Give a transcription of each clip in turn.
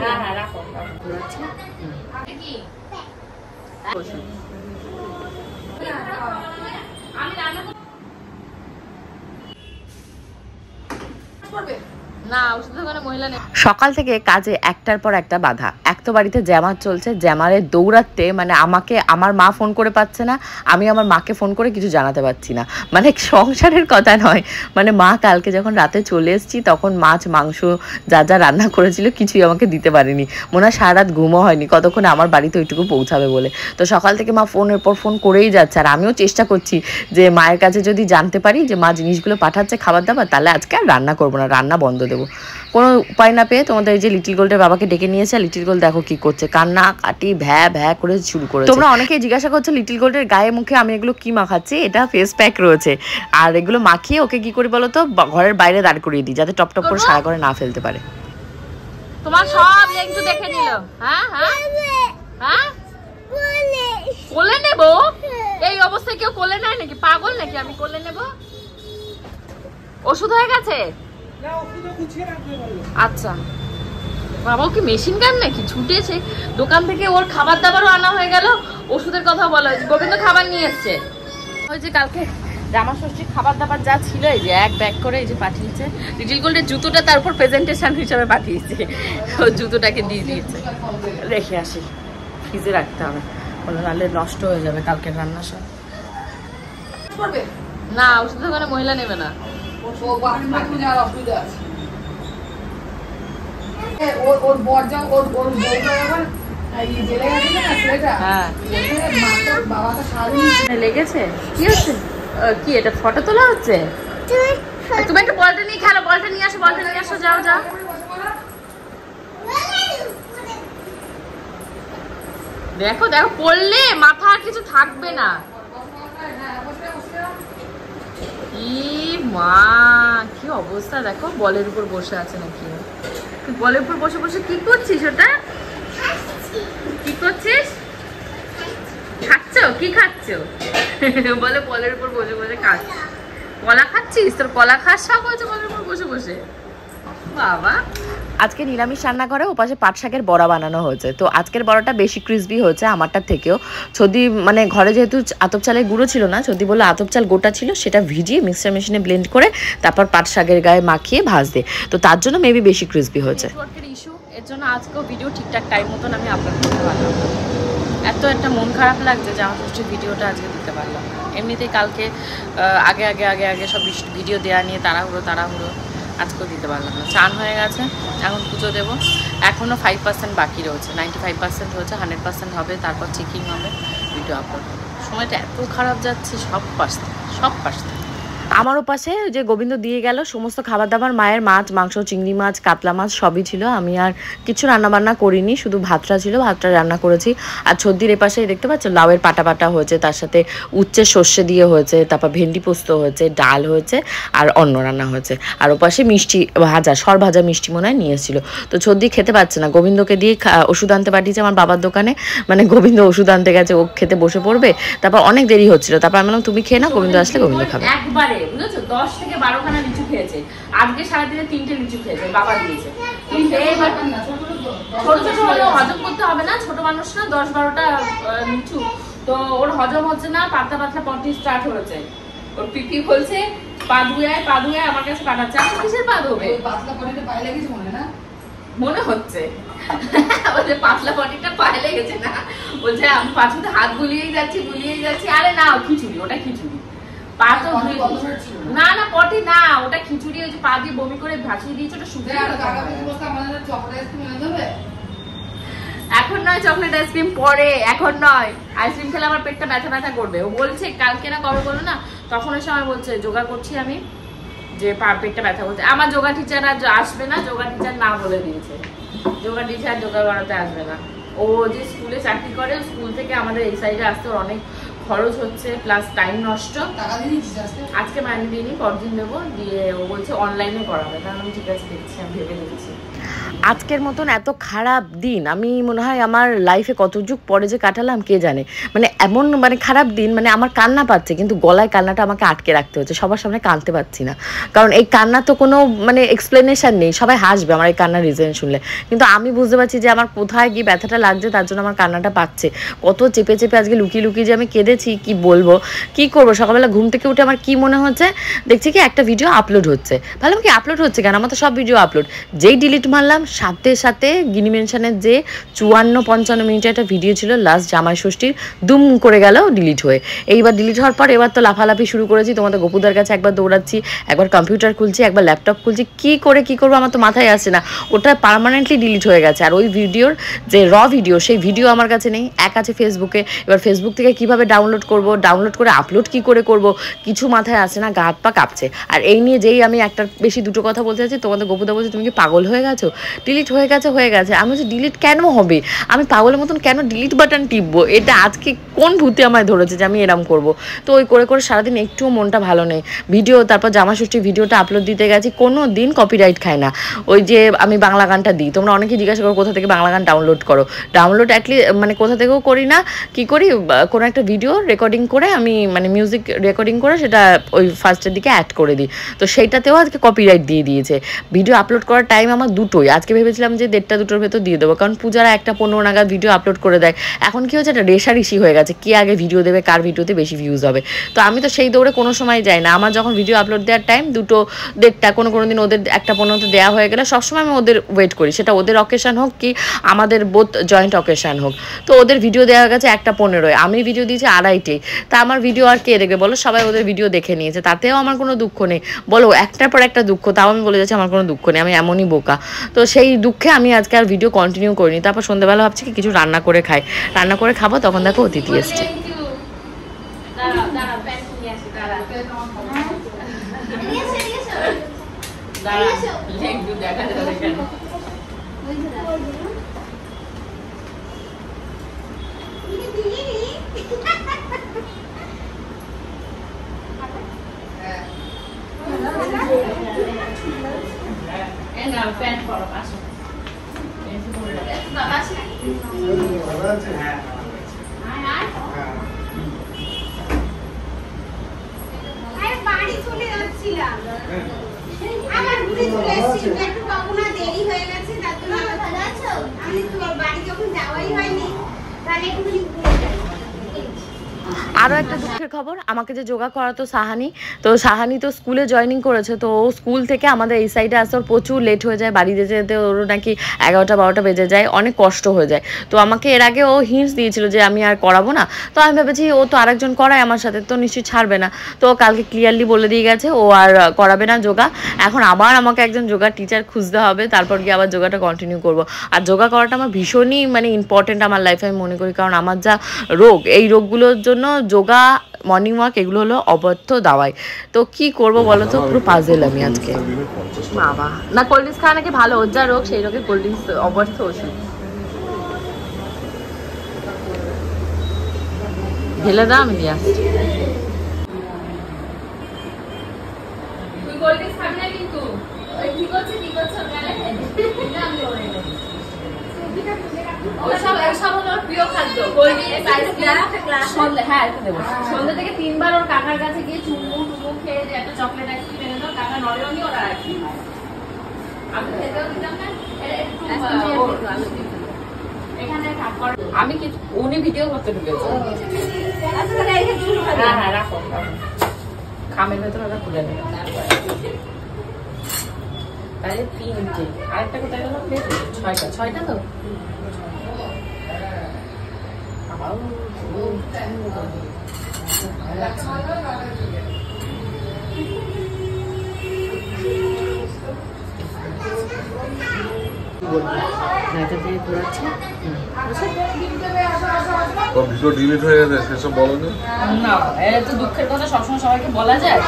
হ্যাঁ হ্যাঁ রাখো সকাল থেকে কাজে একটার পর একটা বাধা। এক তো বাড়িতে জ্যামার চলছে, জ্যামারে দৌড়াতে মানে আমাকে আমার মা ফোন করে পাচ্ছে না, আমি আমার মাকে ফোন করে কিছু জানাতে পারছি না। মানে সংসারের কথা নয়, মানে মা কালকে যখন রাতে চলে এসেছি তখন মাছ মাংস যা যা রান্না করেছিল কিছুই আমাকে দিতে পারেনি। মনে হয় সারা রাত ঘুমও হয়নি কতক্ষণে আমার বাড়িতে ওইটুকু পৌঁছাবে বলে। তো সকাল থেকে মা ফোনের পর ফোন করেই যাচ্ছে, আর আমিও চেষ্টা করছি যে মায়ের কাছে যদি জানতে পারি যে মা জিনিসগুলো পাঠাচ্ছে খাবার দাবার, তাহলে আজকে আর রান্না করবো না, রান্না বন্ধ দেবো। কোনো উপায় না পেয়ে তোমাদের এই যে লিটিল গোল্ডের বাবাকে ডেকে নিয়েছে। লিটিল গোল্ড দেখো কি করছে, কান্না কাটি ভ্যা ভ্যা করে শুরু করেছে। তোমরা অনেকেই জিজ্ঞাসা করছো লিটিল গোল্ডের গায়ে মুখে আমি এগুলো কি মাখাচ্ছি। এটা ফেস প্যাক রয়েছে, আর এগুলো মাখিয়ে ওকে কি করি বলো তো, ঘরের বাইরে দাঁড় করিয়ে দিই যাতে টপ টপ করে সারা করে না ফেলতে পারে। তোমার সব একটু দেখে নিল। হ্যাঁ হ্যাঁ হ্যাঁ কোলে নেব? এই অবস্থায় কেউ কোলে নেয় নাকি? পাগল নাকি আমি কোলে নেব? ওষুধ হয়ে গেছে? আচ্ছা বাবা কি মেশিন গান নাকি ছুটেছে দোকান থেকে, ওর খাবার দাবারও আনা হয়ে গেল, ওষুধের কথা বলা হয়েছে। গোবিন্দ খাবার নিয়ে এসছে, ওই যে কালকে জামা ষষ্ঠীর খাবার দাবার যা ছিল এই যে এক ব্যাগ করে এই যে পাঠিয়েছে। লিটিল গোল্ডের জুতোটা তার উপর প্রেজেন্টেশন হিসাবে পাঠিয়েছে, ও জুতোটাকে দিয়ে দিয়েছে। রেখে আসি, ফ্রিজে রাখতে হবে, বলে নাহলে নষ্ট হয়ে যাবে কালকের রান্না সব। না ওষুধ দোকানে মহিলা নেবে না। লেগেছে কি হচ্ছে? কি এটা ফটো তোলা হচ্ছে? তুমি একটা বলটা নিয়ে খেলো, বলটা নিয়ে আসো, বলটা নিয়ে আসো, যাও যাও। দেখো দেখো পড়লে মাথা আর কিছু থাকবে না। মা কি অবস্থা দেখো, বলের উপর বসে আছে নাকি? তুই বলের উপর বসে বসে কি করছিস? ওটা কি করছিস? খাচ্ছ? কি খাচ্ছ? বলে বলের উপর বসে বসে খাচ্ছ। কলা খাচ্ছিস? তোর কলা খাস সব হয়েছে বলের উপর বসে বসে। বাবা আজকে নিরামিষ রান্না করে ওপাশে পাট শাকের বড়া বানানো হয়েছে। তো আজকের বড়াটা বেশি ক্রিসপি হয়েছে আমারটার থেকেও। ছদি মানে ঘরে যেহেতু আতপ চালের গুঁড়ো ছিল না, ছদি বললো আতপ চাল গোটা ছিল, সেটা ভিজিয়ে মিক্সার মেশিনে ব্লেন্ড করে তারপর পাট শাকের গায়ে মাখিয়ে ভাজতে, তো তার জন্য মেবি বেশি ক্রিসপি হয়েছে। ইস্যু এর জন্য আজকেও ভিডিও ঠিকঠাক টাইম মতন আমি আপলোড করতে পারলাম। এত একটা মন খারাপ লাগছে যে আমার ষষ্ঠীর ভিডিওটা আজকে দিতে পারলাম। এমনিতেই কালকে আগে আগে আগে আগে সব ভিডিও দেওয়া নিয়ে তাড়াহুড়ো আজকেও দিতে পারলাম না। চান হয়ে গেছে, এখন পুজো দেবো, এখনও 5% বাকি রয়েছে। 95% হয়েছে, 100% হবে, তারপর চেকিং হবে, ভিডিও আপলোড হবে। সময়টা এত খারাপ যাচ্ছে সব পাশে। আমারও পাশে যে গোবিন্দ দিয়ে গেল সমস্ত খাবার দাবার, মায়ের মাছ মাংস চিংড়ি মাছ কাতলা মাছ সবই ছিল। আমি আর কিছু রান্নাবান্না করিনি, শুধু ভাতটা ছিল, ভাতটা রান্না করেছি। আর ছদ্দির এপাশে দেখতে পাচ্ছ লাউয়ের পাটা হয়েছে, তার সাথে উচ্চে সর্ষে দিয়ে হয়েছে, তারপর ভেন্ডি পোস্ত হয়েছে, ডাল হয়েছে, আর অন্ন রান্না হয়েছে। আর ওপাশে মিষ্টি ভাজা, সর ভাজা মিষ্টি মনে হয় নিয়ে এসেছিলো। তো ছদ্দি খেতে পাচ্ছে না, গোবিন্দকে দিয়ে ওষুধ আনতে পাঠিয়েছে আমার বাবার দোকানে, মানে গোবিন্দ ওষুধ আনতে গেছে, ও খেতে বসে পড়বে, তারপর অনেক দেরি হচ্ছিল। তারপর আমি বললাম তুমি খেয়ে না, গোবিন্দ আসলে গোবিন্দ খাবে। একবারে বুঝেছো 10 থেকে 12 খানা লিচু খেয়েছে, আজকে সারাদিনে 3টে লিচু খেয়েছে, বাবা দিয়েছে। ছোট ছোট হলেও হজম করতে হবে না, ছোট মানুষ না, 10-12টা লিচু তো ওর হজম হচ্ছে না, পাতলা পটি স্টার্ট হয়েছে। ওর পিপি বলছে পা ধুয়ে আমার কাছে পাঠাচ্ছে। আমি কিসের পা ধোবে? পাতলা পটিটা পায়ে লেগেছে মনে হচ্ছে বলছে পাতলা পটিটা পায়ে লেগেছে না, বলছে আমি পাছুতে হাত বুলিয়েই যাচ্ছি। আরে না খিচুড়ি, ওটা খিচুড়ি। পা তো না পটি না, ওটা খিচুড়ি। ওই যে পা দিয়ে বমি করে ভাসিয়ে দিয়েছে, ওটা শুকিয়ে এখন নয়, চকলেট আইসক্রিম পরে, এখন নয়। আইসক্রিম খেলে আমার পেটটা ব্যথা করবে। ও বলছে কালকে না কবে বলো না, তখন ওই সময় বলছে যোগা করছি আমি, যে পেটটা ব্যথা করছে। আমার যোগা টিচার আর আসবে না, যোগা টিচার না বলে দিয়েছে, যোগা টিচার যোগা করাতে আসবে না। ও যে স্কুলে চাকরি করে, স্কুল থেকে আমাদের এই সাইডে আসতে ওর অনেক খরচ হচ্ছে, প্লাস টাইম নষ্ট। আজকে মাইনে দিইনি, পরদিন দেবো, দিয়ে ও বলছে অনলাইনে করাবে। তাহলে আমি ঠিক আছে দেখছি, আমি ভেবে দেখছি। আজকের মতন এত খারাপ দিন আমি মনে হয় আমার লাইফে কত যুগ পরে যে কাটালাম কে জানে। মানে এমন মানে খারাপ দিন, মানে আমার কান্না পাচ্ছে কিন্তু গলায় কান্নাটা আমাকে আটকে রাখতে হচ্ছে, সবার সামনে কাঁদতে পারছি না, কারণ এই কান্না তো কোনো মানে এক্সপ্লেনেশন নেই, সবাই হাসবে আমার এই কান্নার রিজন শুনলে, কিন্তু আমি বুঝতে পারছি যে আমার কোথায় গিয়ে ব্যথাটা লাগছে, তার জন্য আমার কান্নাটা পাচ্ছে। কত চেপে চেপে আজকে লুকিয়ে লুকিয়ে যে আমি কেঁদেছি কি বলবো, কি করবো। সকালবেলা ঘুম থেকে উঠে আমার কি মনে হচ্ছে, দেখছি কি একটা ভিডিও আপলোড হচ্ছে, ভালো কি আপলোড হচ্ছে কেন, আমার তো সব ভিডিও আপলোড, যেই ডিলিট মারলাম সাথে সাথে গিনি মেনশনের যে 54-55 মিনিটের একটা ভিডিও ছিল লাস্ট জামাই ষষ্ঠীর, দুম করে গেল ডিলিট হয়ে। এইবার ডিলিট হওয়ার পর এবার তো লাফালাফি শুরু করেছি, তোমাদের গপুদার কাছে একবার দৌড়াচ্ছি, একবার কম্পিউটার খুলছি, একবার ল্যাপটপ খুলছি, কি করে কি করবো আমার তো মাথায় আসছে না। ওটা পার্মানেন্টলি ডিলিট হয়ে গেছে, আর ওই ভিডিওর যে ভিডিও সেই ভিডিও আমার কাছে নেই, এক আছে ফেসবুকে। এবার ফেসবুক থেকে কিভাবে ডাউনলোড করব, ডাউনলোড করে আপলোড কি করে করব, কিছু মাথায় আসে না, গা হাত পা কাঁপছে। আর এই নিয়ে যেই আমি একটা বেশি দুটো কথা বলতে চাচ্ছি, তোমাদের গপুদা বলছে তুমি কি পাগল হয়ে গেছো, ডিলিট হয়ে গেছে। আমি বলছি ডিলিট কেন হবে, আমি পাগলের মতন কেন ডিলিট বাটন টিপবো, এটা আজকে কোন ভূতে আমায় ধরেছে যে আমি এরম করব। তো ওই করে করে সারাদিন একটুও মনটা ভালো নেই। ভিডিও তারপর জামা ষষ্ঠীর ভিডিওটা আপলোড দিতে গেছি, কোনো দিন কপিরাইট খায় না। ওই যে আমি বাংলা গানটা দিই, তোমরা অনেকেই জিজ্ঞাসা করো কোথা থেকে বাংলা গান ডাউনলোড করো, ডাউনলোড অ্যাটলিস্ট মানে কোথা থেকেও করি না, কি করি কোনো একটা ভিডিও রেকর্ডিং করে আমি মানে মিউজিক রেকর্ডিং করে সেটা ওই ফার্স্টের দিকে অ্যাড করে দিই, তো সেইটাতেও আজকে কপিরাইট দিয়ে দিয়েছে। ভিডিও আপলোড করার টাইম আমার দুটোই, আজকে ভেবেছিলাম যে 1:30-2টোর ভেতর দিয়ে দেবো, কারণ পূজারা 1:15 নাগাদ ভিডিও আপলোড করে দেয়। এখন কি হচ্ছে, একটা রেশারেশি হয়ে গেছে, কে আগে ভিডিও দেবে, কার ভিডিওতে বেশি ভিউজ হবে। তো আমি তো সেই দৌড়ে কোনো সময় যাই না, আমার যখন ভিডিও আপলোড দেওয়ার টাইম 2-1:30, কোনো দিন ওদের 1:15 দেওয়া হয়ে গেলে সবসময় আমি ওদের ওয়েট করি, সেটা ওদের অকেশন হোক কি আমাদের বোথ জয়েন্ট অকেশন হোক। তো ওদের ভিডিও দেওয়া গেছে 1:15, আমি ভিডিও দিয়েছি 2:30, তা আমার ভিডিও আর কে দেখবে বলো, সবাই ওদের ভিডিও দেখে নিয়েছে, তাতেও আমার কোনো দুঃখ নেই। বলো একটার পর একটা দুঃখ, তাও আমি বলে যাচ্ছি আমার কোনো দুঃখ নেই, আমি এমনই বোকা। তো সেই দুঃখে আমি আজকে আর ভিডিও কন্টিনিউ করিনি। তারপর সন্ধ্যাবেলা ভাবছি কি কিছু রান্না করে খাই, রান্না করে খাবো, তখন দেখো অতিথি এসছে। বাড়ি চলে যাচ্ছিলাম, আমার ঘুরে চলে এসেছি, একটু কখনো দেরি হয়ে গেছে, তার জন্য ভালো আছো, আমি তোমার বাড়ি যখন যাওয়াই হয়নি, তাহলে একটু ঘুরে যাই। আরও একটা দুঃখের খবর, আমাকে যে যোগা করাতো সাহানি, তো সাহানি তো স্কুলে জয়েনিং করেছে, তো ও স্কুল থেকে আমাদের এই সাইডে আসতে ওর প্রচুর লেট হয়ে যায়, বাড়ি যেতে যেতে ওর নাকি 11-12টা বেজে যায়, অনেক কষ্ট হয়ে যায়। তো আমাকে এর আগে ও হিন্টস দিয়েছিল যে আমি আর করাবো না, তো আমি ভেবেছি ও তো আরেকজন করায় আমার সাথে, তো নিশ্চয়ই ছাড়বে না। তো কালকে ক্লিয়ারলি বলে দিয়ে গেছে ও আর করাবে না যোগা। এখন আবার আমাকে একজন যোগা টিচার খুঁজতে হবে, তারপর গিয়ে আবার যোগাটা কন্টিনিউ করবো। আর যোগা করাটা আমার ভীষণই মানে ইম্পর্টেন্ট আমার লাইফে, আমি মনে করি, কারণ আমার যা রোগ, এই রোগগুলোর জন্য যোগা, মর্নিং ওয়াক এগুলো হলো অবর্থ দাওয়াই। তো কি করবো বলো তো, পুরো পাজেল আমি আজকে। বাবা না, কোল্ড ড্রিঙ্কস খাওয়া নাকি ভালো, ওর যা রোগ সেই রোগে কোল্ড ড্রিঙ্কস অবর্থ ওষুধ। ঢেলে দাও, আমি নিয়ে আসছি। সন্ধ্যা থেকে 3বার ওর কাকার কাছে গিয়ে চুমু টুমু খেয়ে যে একটা চকলেট আইসক্রিম এনে দাও, কাকা নড়েওনি, ওরা রাখি আমি খেতেও দিতাম না। এখানে আমি কিছু উনি ভিডিও করতে ঢুকেছে। হ্যাঁ হ্যাঁ রাখো, খামের ভেতরে ওরা খুলে নেবে। তাহলে 3টে, আরেকটা কোথায় গেল, 6টা তো। ডিলিট হয়ে গেছে সেসব বলোনি না, এটা তো দুঃখের কথা, সবসময় সবাইকে বলা যায়।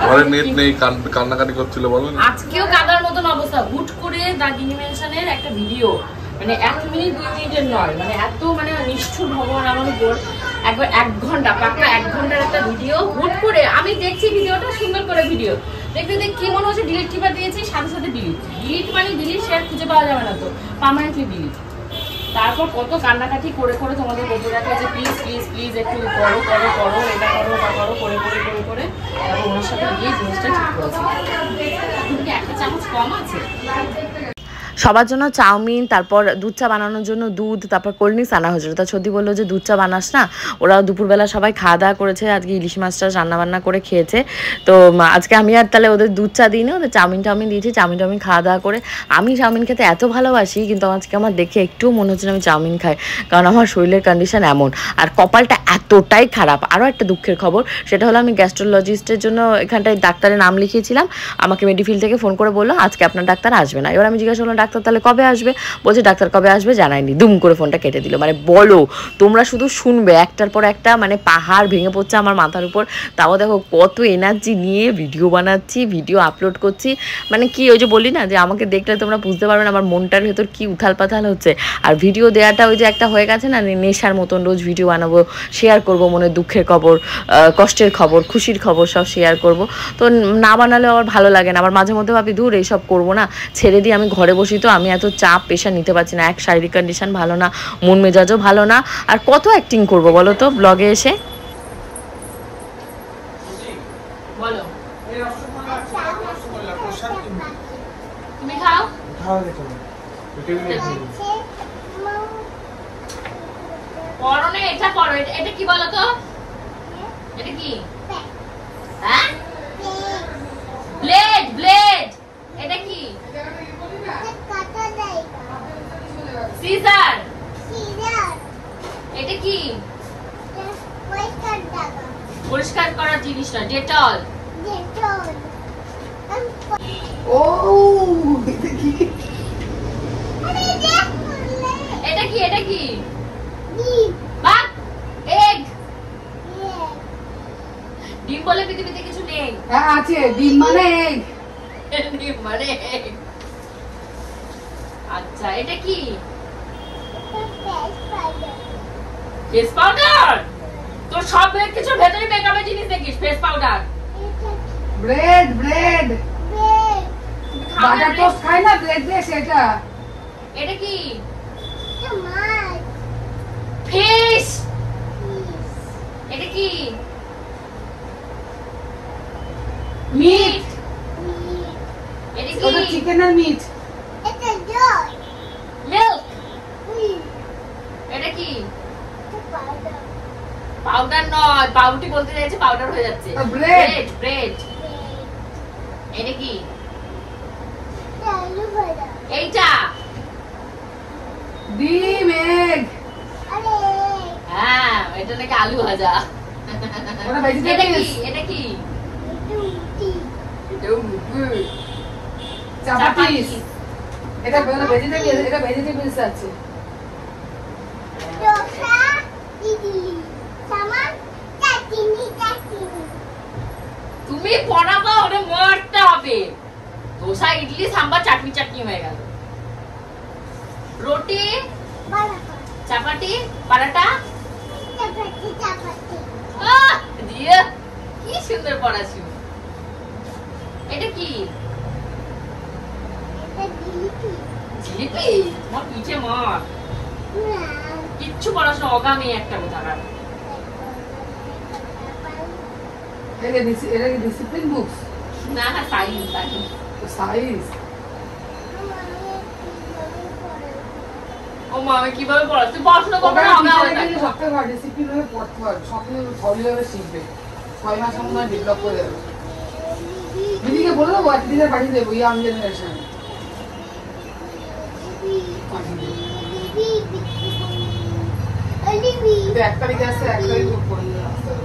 ঘরে নেট নেই, কান্নাকাটি করছিল বলোনি। আজকেও কাদার মতন অবস্থা, হুট করে দা গিনি মেনশনের একটা ভিডিও, মানে 1 মিনিট 2 মিনিটের নয়, মানে এত মানে নিষ্ঠুর ভগবান আমার উপর। একবার 1 ঘন্টা, পাক্কা 1 ঘন্টার একটা ভিডিও হুট করে, আমি দেখছি ভিডিওটা সুন্দর করে ভিডিও, দেখতে দেখ কি মনে হচ্ছে ডিলিট টিপা দিয়েছি, সাথে সাথে ডিলিট মানে ডিলিট, সে আর খুঁজে পাওয়া যাবে না তো, পার্মানেন্টলি ডিলিট। তারপর কত কান্নাকাটি করে করে তোমাদের বলতে রাখে যে প্লিজ প্লিজ প্লিজ একটু করো করো করো, এটা করো ওটা করো, করে করে করে করে তারপর ওনার সাথে গিয়ে জিনিসটা ঠিক করেছি। এখন কি একটা চামচ কম আছে? সবার জন্য চাউমিন, তারপর দুধ চা বানানোর জন্য দুধ, তারপর কোল্ড ড্রিঙ্কস আনা হয়েছিল। তা সত্যি বললো যে দুধ চা বানাস না। ওরা দুপুরবেলা সবাই খাওয়া দাওয়া করেছে, আজকে ইলিশ মাছটা রান্নাবান্না করে খেয়েছে। তো আজকে আমি আর তাহলে ওদের দুধ চা দিইনি, ওদের চাউমিন টাউমিন দিয়েছি। চাউমিন টাউমিন খাওয়া দাওয়া করে, আমি চাউমিন খেতে এত ভালোবাসি, কিন্তু আজকে আমার দেখে একটুও মনে হচ্ছে না আমি চাউমিন খাই, কারণ আমার শরীরের কন্ডিশন এমন, আর কপালটা এতটাই খারাপ। আরও একটা দুঃখের খবর, সেটা হলো আমি গ্যাস্ট্রোলজিস্টের জন্য এখানটায় ডাক্তারের নাম লিখিয়েছিলাম। আমাকে মেডিফিল থেকে ফোন করে বললো আজকে আপনার ডাক্তার আসবে না। এবার আমি জিজ্ঞাসা করলাম ডাক্তার তাহলে কবে আসবে? বলছে ডাক্তার কবে আসবে জানায়নি। দুম করে ফোনটা কেটে দিল। মানে বলো, তোমরা শুধু শুনবে একটার পর একটা, মানে পাহাড় ভেঙে পড়ছে আমার মাথার উপর। তাও দেখো কত এনার্জি নিয়ে ভিডিও বানাচ্ছি, ভিডিও আপলোড করছি। মানে কি ওই যে বলি না যে আমাকে দেখলে তোমরা বুঝতে পারবে না আমার মনটার ভেতর কি উথাল পাথাল হচ্ছে। আর ভিডিও দেওয়াটা ওই যে একটা হয়ে গেছে না নেশার মতন, রোজ ভিডিও বানাবো, শেয়ার করবো, মনে দুঃখের খবর, কষ্টের খবর, খুশির খবর সব শেয়ার করব। তো না বানালেও আমার ভালো লাগে না। আবার মাঝে মধ্যে ভাবি দূর এইসব করবো না, ছেড়ে দিয়ে আমি ঘরে বসি। তো আমি এত চাপ প্রেশার নিতে পারছি না, এক শারীরিক কন্ডিশন ভালো না, মন মেজাজও ভালো না, আর কত অ্যাক্টিং করবো বলো তো ব্লগে এসে। বলো তুমি খাও। পড়ো না, এটা পড়ো। এটা কি বলো তো? এটা কি? হ্যাঁ, ব্লেড ব্লেড। এটা কি? সিজার। এটা কি? পরিষ্কার করার জিনিস না, ডেটল। ও এটা কি? এটা কি? বাহ, এগ। ডিম বলে পৃথিবীতে কিছু নেই। হ্যাঁ আছে, ডিম মানে এগ। ডিম মানে egg। আচ্ছা, এটা কি? Face powder. তোর সব কিছু ভেতরে মেকআপের জিনিস দেখিস, face powder. Bread bread butter toast খাই না, ব্রেড দিয়ে সেটা। এটা কি? ফিশ। এটা কি? মিট। এটা কি? ওটা চিকেন আর মিট। মিল্ক। এটা কি? পাউডার নয়, পাউরুটি বলতে চাইছে, পাউডার হয়ে যাচ্ছে। Bread bread. এটা কি? এইটা ডিম এগ। হ্যাঁ, এটা নাকি আলু ভাজা। ওটা এটা কি? ভেজিটেবলস। এটা কি? চাপাতিস। এটা ভেজিটেবলস, এটা ভেজিটেবলস আছে। তুমি পড়াবো, ওটা মরতে হবে। দোসা, ইডলি, সাম্বার, চাটনি চাটনি হয়ে গেল। রুটি, চাপাটি, পরাটা। দিয়ে কি সুন্দর পড়াছি। এটা কি? জিলিপি। তোমার পিঠে মার, কিচ্ছু পড়াশোনা অগামী একটা কোথাকার। এটা কি ডিসিপ্লিন বুকস? না না, সাইন্স সাইজ। ও মা, আমি কিভাবে পড়াচ্ছি? তুই পড়াশোনা করবে না, অগা হয়ে থাকবে। সবথেকে ভালো ডিসিপ্লিন হয়ে পড়তে হবে, সবথেকে ভালোভাবে শিখবে। 6 মাস মনে ডেভেলপ করে যাবে। দিদিকে বলে দেবো দিদিদের পাঠিয়ে দেবো ইয়াং জেনারেশন। এক তারিখে আসছে, 1 তারিখ করে দিলে আসতে হবে।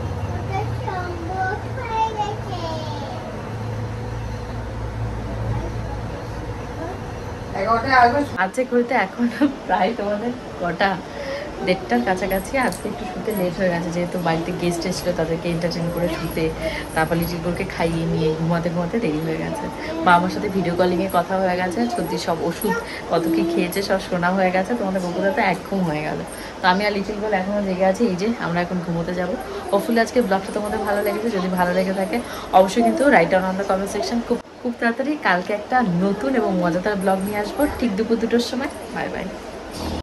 আছে ঘুরতে এখন প্রায় তোমাদের কটা 1:30টার কাছাকাছি। আজকে একটু শুতে লেট হয়ে গেছে, যেহেতু বাড়িতে গেস্ট এসেছিলো, তাদেরকে এন্টারটেন করে শুতে, তারপর লিটিলকে খাইয়ে নিয়ে ঘুমাতে দেরি হয়ে গেছে। বা আমার সাথে ভিডিও কলিংয়ে কথা হয়ে গেছে, সত্যি সব ওষুধ কত কি খেয়েছে সব শোনা হয়ে গেছে। তোমাদের বকুদা তো এক ঘুম হয়ে গেল। তো আমি আর লিটিল বল এখনও জেগে আছি। এই যে আমরা এখন ঘুমোতে যাবো। হোপফুলি আজকে ব্লগটা তোমাদের ভালো লেগেছে। যদি ভালো লেগে থাকে অবশ্যই কিন্তু write down on the comment section. খুব তাড়াতাড়ি কালকে একটা নতুন এবং মজাদার ব্লগ নিয়ে আসবো ঠিক দুপুর 2টোর সময়। Bye bye.